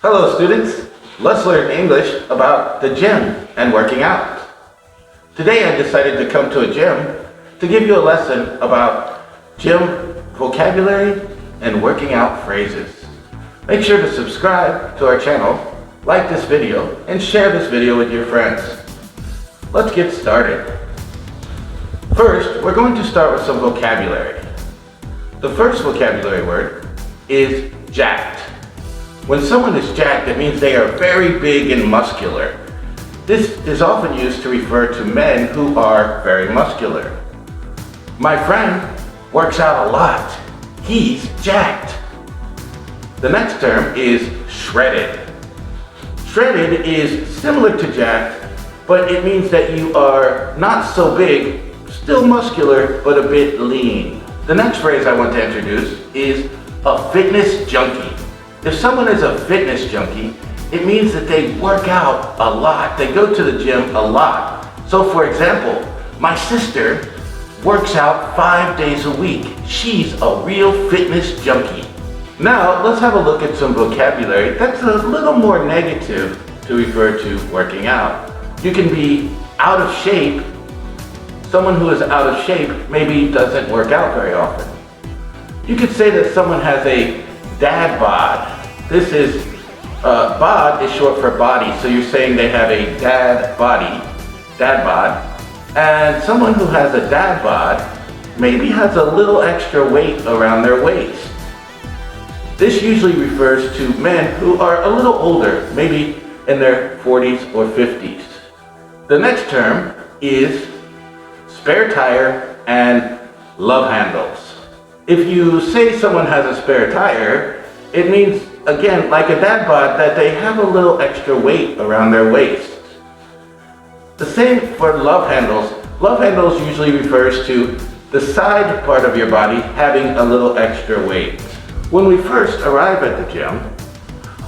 Hello students, let's learn English about the gym and working out. Today I decided to come to a gym to give you a lesson about gym vocabulary and working out phrases. Make sure to subscribe to our channel, like this video, and share this video with your friends. Let's get started. First, we're going to start with some vocabulary. The first vocabulary word is jacked. When someone is jacked, it means they are very big and muscular. This is often used to refer to men who are very muscular. My friend works out a lot. He's jacked. The next term is shredded. Shredded is similar to jacked, but it means that you are not so big, still muscular, but a bit lean. The next phrase I want to introduce is a fitness junkie. If someone is a fitness junkie, it means that they work out a lot. They go to the gym a lot. So for example, my sister works out 5 days a week. She's a real fitness junkie. Now, let's have a look at some vocabulary that's a little more negative to refer to working out. You can be out of shape. Someone who is out of shape maybe doesn't work out very often. You could say that someone has a dad bod. This is, bod is short for body, so you're saying they have a dad bod. And someone who has a dad bod maybe has a little extra weight around their waist. This usually refers to men who are a little older, maybe in their 40s or 50s. The next term is spare tire and love handles. If you say someone has a spare tire, it means, again, like a dad bod, that they have a little extra weight around their waist. The same for love handles. Love handles usually refers to the side part of your body having a little extra weight. When we first arrive at the gym,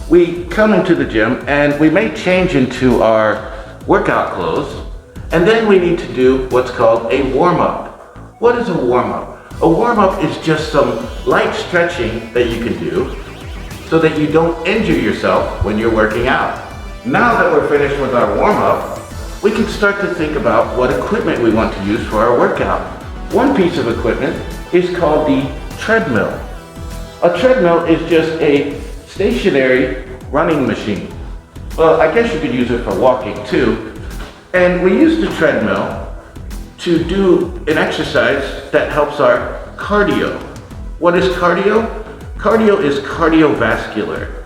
we come into the gym and we may change into our workout clothes, and then we need to do what's called a warm-up. What is a warm-up? A warm-up is just some light stretching that you can do so that you don't injure yourself when you're working out. Now that we're finished with our warm-up, we can start to think about what equipment we want to use for our workout. One piece of equipment is called the treadmill. A treadmill is just a stationary running machine. Well, I guess you could use it for walking too. And we use the treadmill to do an exercise that helps our cardio. What is cardio? Cardio is cardiovascular,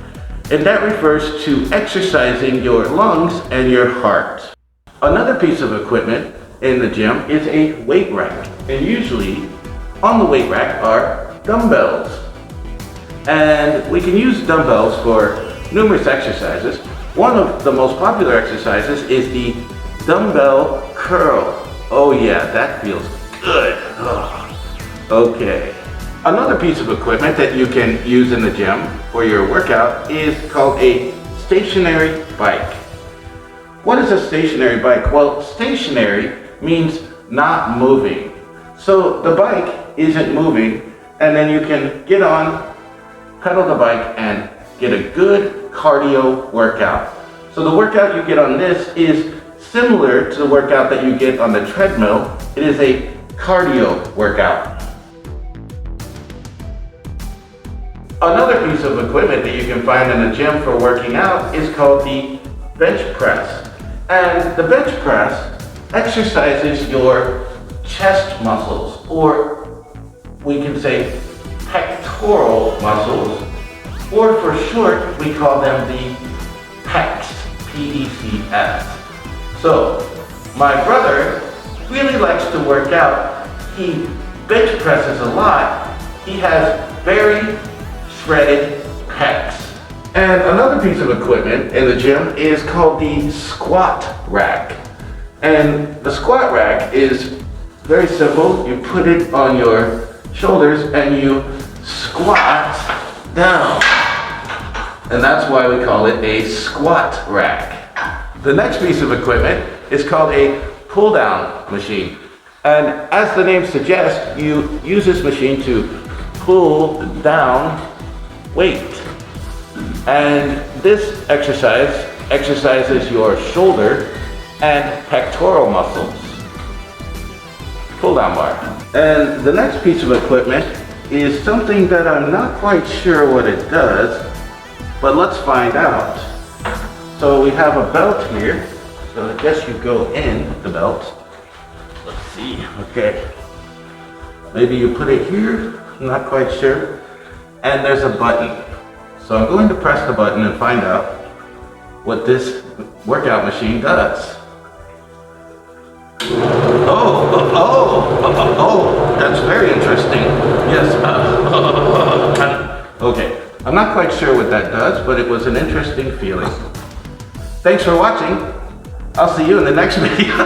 and that refers to exercising your lungs and your heart. Another piece of equipment in the gym is a weight rack, and usually on the weight rack are dumbbells. And we can use dumbbells for numerous exercises. One of the most popular exercises is the dumbbell curl. Oh yeah, that feels good. Oh. Okay. Another piece of equipment that you can use in the gym for your workout is called a stationary bike. What is a stationary bike? Well, stationary means not moving. So the bike isn't moving, and then you can get on, pedal the bike, and get a good cardio workout. So the workout you get on this is similar to the workout that you get on the treadmill. It is a cardio workout. Another piece of equipment that you can find in the gym for working out is called the bench press. And the bench press exercises your chest muscles, or we can say pectoral muscles, or for short, we call them the pecs, P-E-C-S. So, my brother really likes to work out. He bench presses a lot. He has very shredded pecs. And another piece of equipment in the gym is called the squat rack. And the squat rack is very simple. You put it on your shoulders and you squat down. And that's why we call it a squat rack. The next piece of equipment is called a pull-down machine. And as the name suggests, you use this machine to pull down weight. And this exercise exercises your shoulder and pectoral muscles. Pull down bar. And the next piece of equipment is something that I'm not quite sure what it does, but let's find out. So we have a belt here. So I guess you go in the belt. Let's see, okay. Maybe you put it here, I'm not quite sure. And there's a button. So I'm going to press the button and find out what this workout machine does. Oh, that's very interesting. Yes, okay. I'm not quite sure what that does, but it was an interesting feeling. Thanks for watching. I'll see you in the next video.